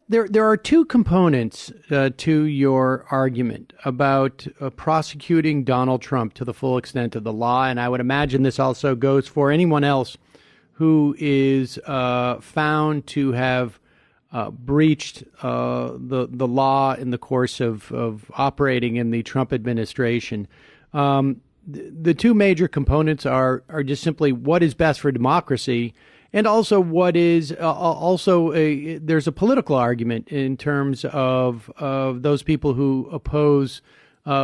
there are two components to your argument about prosecuting Donald Trump to the full extent of the law, and I would imagine this also goes for anyone else who is found to have breached the law in the course of operating in the Trump administration. The two major components are just simply what is best for democracy, and also what is there's a political argument in terms of those people who oppose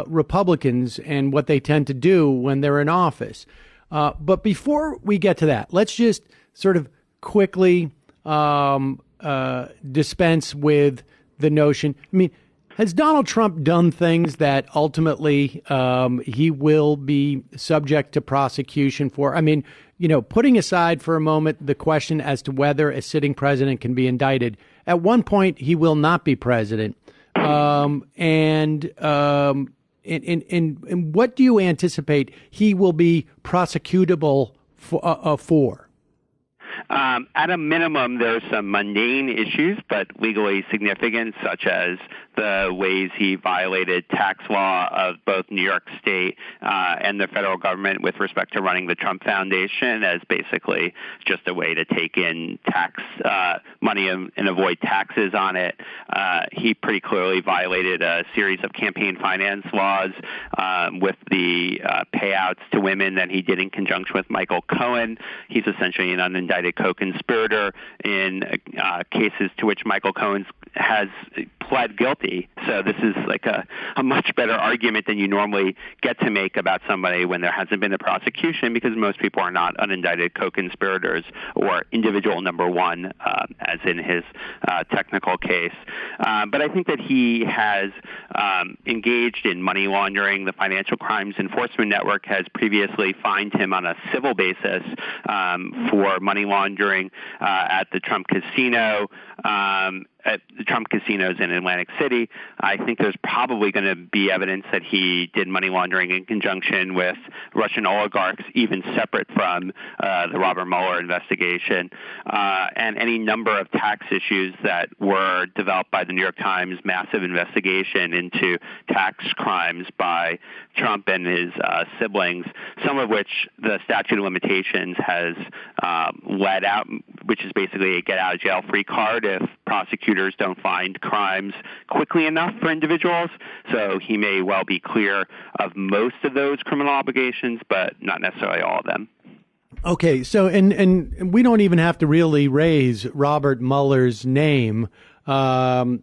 Republicans and what they tend to do when they're in office. But before we get to that, let's just sort of quickly dispense with the notion. I mean, has Donald Trump done things that ultimately he will be subject to prosecution for? I mean, putting aside for a moment the question as to whether a sitting president can be indicted, at one point he will not be president. And what do you anticipate he will be prosecutable for? At a minimum, there's some mundane issues, but legally significant, such as the ways he violated tax law of both New York State and the federal government with respect to running the Trump Foundation as basically just a way to take in tax money and avoid taxes on it. He pretty clearly violated a series of campaign finance laws with the payouts to women that he did in conjunction with Michael Cohen. He's essentially an unindicted co-conspirator in cases to which Michael Cohen has pled guilty. So this is like a much better argument than you normally get to make about somebody when there hasn't been a prosecution, because most people are not unindicted co-conspirators or individual number one, as in his technical case. But I think that he has engaged in money laundering. The Financial Crimes Enforcement Network has previously fined him on a civil basis for money laundering at the Trump Casino. At the Trump casinos in Atlantic City. I think there's probably going to be evidence that he did money laundering in conjunction with Russian oligarchs, even separate from the Robert Mueller investigation, and any number of tax issues that were developed by the New York Times massive investigation into tax crimes by Trump and his siblings, some of which the statute of limitations has let out, which is basically a get-out-of-jail-free card if prosecutors don't find crimes quickly enough for individuals. So he may well be clear of most of those criminal obligations, but not necessarily all of them. Okay, so and we don't even have to really raise Robert Mueller's name, largely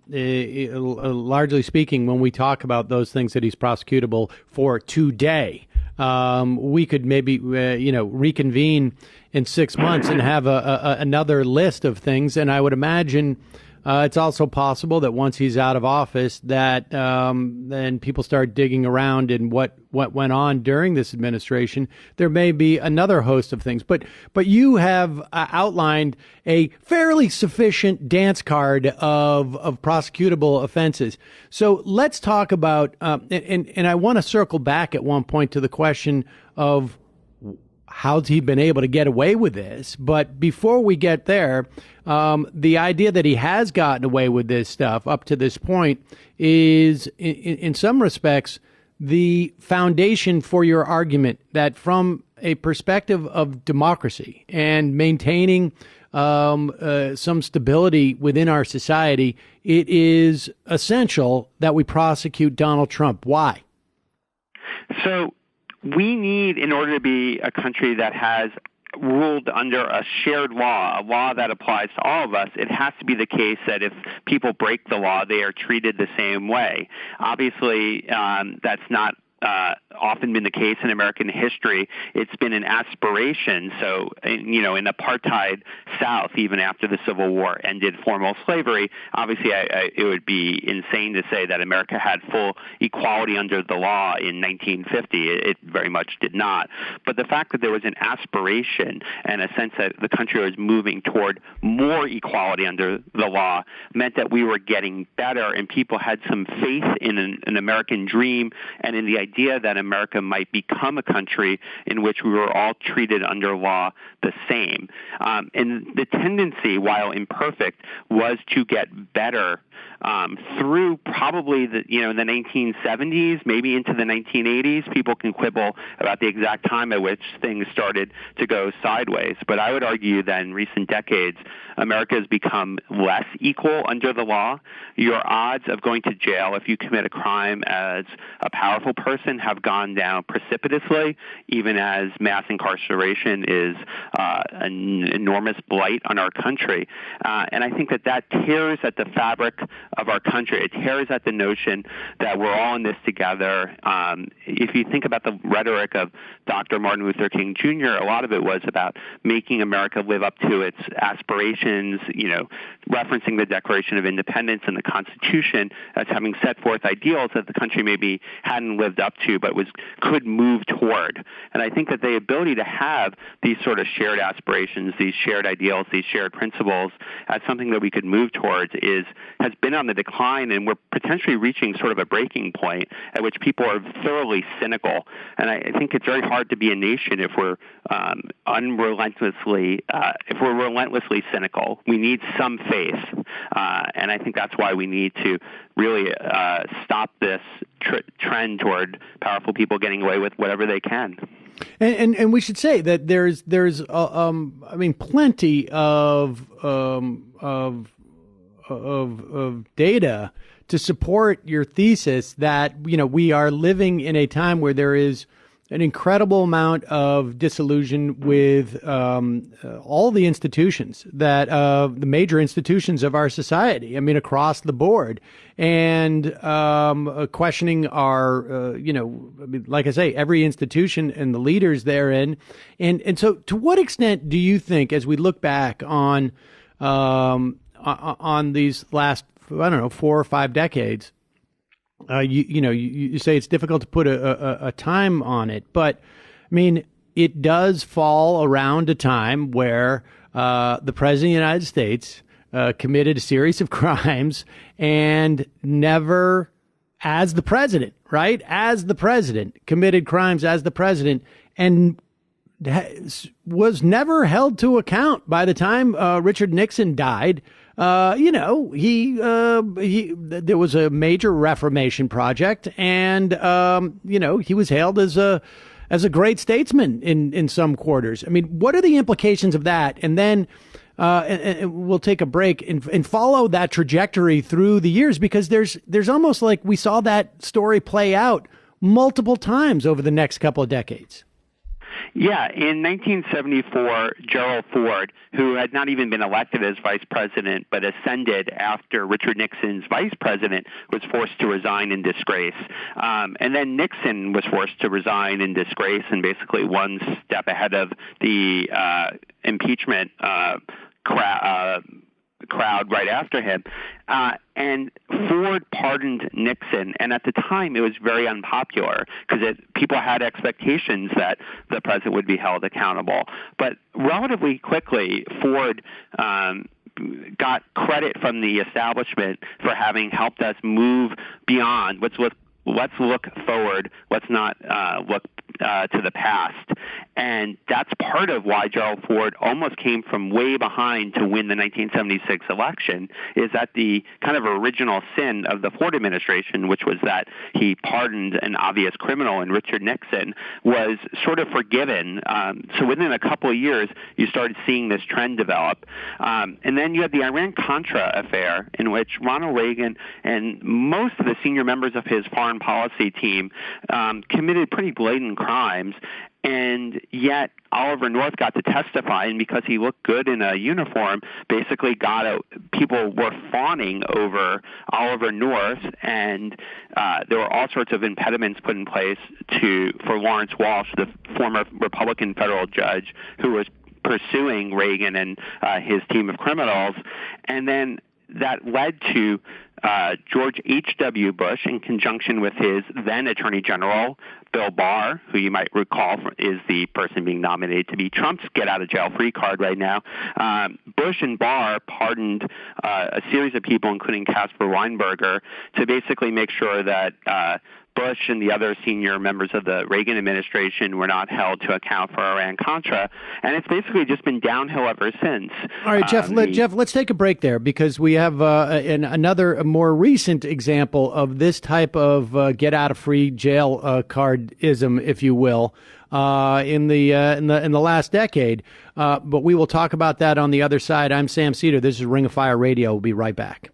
speaking, when we talk about those things that he's prosecutable for today. We could maybe, reconvene in 6 months and have another list of things. And I would imagine it's also possible that once he's out of office, that then people start digging around in what went on during this administration. There may be another host of things, but you have outlined a fairly sufficient dance card of prosecutable offenses. So let's talk about and I want to circle back at one point to the question of how's he been able to get away with this? But before we get there, the idea that he has gotten away with this stuff up to this point is, in some respects, the foundation for your argument that from a perspective of democracy and maintaining some stability within our society, it is essential that we prosecute Donald Trump. Why? So we need, in order to be a country that has ruled under a shared law, a law that applies to all of us, it has to be the case that if people break the law, they are treated the same way. Obviously, that's not often been the case in American history. It's been an aspiration. So, in apartheid South, even after the Civil War ended formal slavery, obviously it would be insane to say that America had full equality under the law in 1950. It very much did not. But the fact that there was an aspiration and a sense that the country was moving toward more equality under the law meant that we were getting better, and people had some faith in an American dream and in the idea idea that America might become a country in which we were all treated under law the same. And the tendency, while imperfect, was to get better through probably the 1970s, maybe into the 1980s. People can quibble about the exact time at which things started to go sideways, but I would argue that in recent decades, America has become less equal under the law. Your odds of going to jail if you commit a crime as a powerful person have gone down precipitously, even as mass incarceration is an enormous blight on our country. And I think that tears at the fabric of our country. It tears at the notion that we're all in this together. If you think about the rhetoric of Dr. Martin Luther King Jr., a lot of it was about making America live up to its aspirations, referencing the Declaration of Independence and the Constitution as having set forth ideals that the country maybe hadn't lived up to but could move toward. And I think that the ability to have these sort of shared aspirations, these shared ideals, these shared principles as something that we could move towards has been on the decline, and we're potentially reaching sort of a breaking point at which people are thoroughly cynical. And I think it's very hard to be a nation if we're relentlessly cynical. We need some faith, and I think that's why we need to really stop this trend toward powerful people getting away with whatever they can. And we should say that there's plenty of data to support your thesis that we are living in a time where there is an incredible amount of disillusion with all the institutions the major institutions of our society. I mean, across the board, and questioning our, like I say, every institution and the leaders therein. And so, to what extent do you think, as we look back on these last, 4 or 5 decades, you say it's difficult to put a time on it, but I mean, it does fall around a time where the President of the United States committed a series of crimes and never, as the president, right? As the president, committed crimes as the president and was never held to account. By the time Richard Nixon died, there was a major Reformation project, and he was hailed as a great statesman in some quarters. I mean, what are the implications of that? And then and we'll take a break and follow that trajectory through the years, because there's almost like we saw that story play out multiple times over the next couple of decades. Yeah, in 1974, Gerald Ford, who had not even been elected as vice president but ascended after Richard Nixon's vice president, was forced to resign in disgrace. And then Nixon was forced to resign in disgrace and basically one step ahead of the impeachment crowd right after him. And Ford pardoned Nixon, and at the time it was very unpopular because people had expectations that the president would be held accountable. But relatively quickly, Ford got credit from the establishment for having helped us move beyond. Let's look forward. Let's not look to the past. And that's part of why Gerald Ford almost came from way behind to win the 1976 election, is that the kind of original sin of the Ford administration, which was that he pardoned an obvious criminal in Richard Nixon, was sort of forgiven. So within a couple of years, you started seeing this trend develop. And then you had the Iran-Contra affair, in which Ronald Reagan and most of the senior members of his foreign policy team committed pretty blatant crimes, and yet Oliver North got to testify, and because he looked good in a uniform, basically people were fawning over Oliver North, and there were all sorts of impediments put in place for Lawrence Walsh, the former Republican federal judge who was pursuing Reagan and his team of criminals. And then that led to George H.W. Bush, in conjunction with his then Attorney General, Bill Barr, who you might recall is the person being nominated to be Trump's get-out-of-jail-free card right now. Bush and Barr pardoned a series of people, including Caspar Weinberger, to basically make sure that Bush and the other senior members of the Reagan administration were not held to account for Iran-Contra, and it's basically just been downhill ever since. All right, Jeff, let's take a break there because we have another more recent example of this type of get-out-of-free-jail cardism, if you will, in the last decade. But we will talk about that on the other side. I'm Sam Seder. This is Ring of Fire Radio. We'll be right back.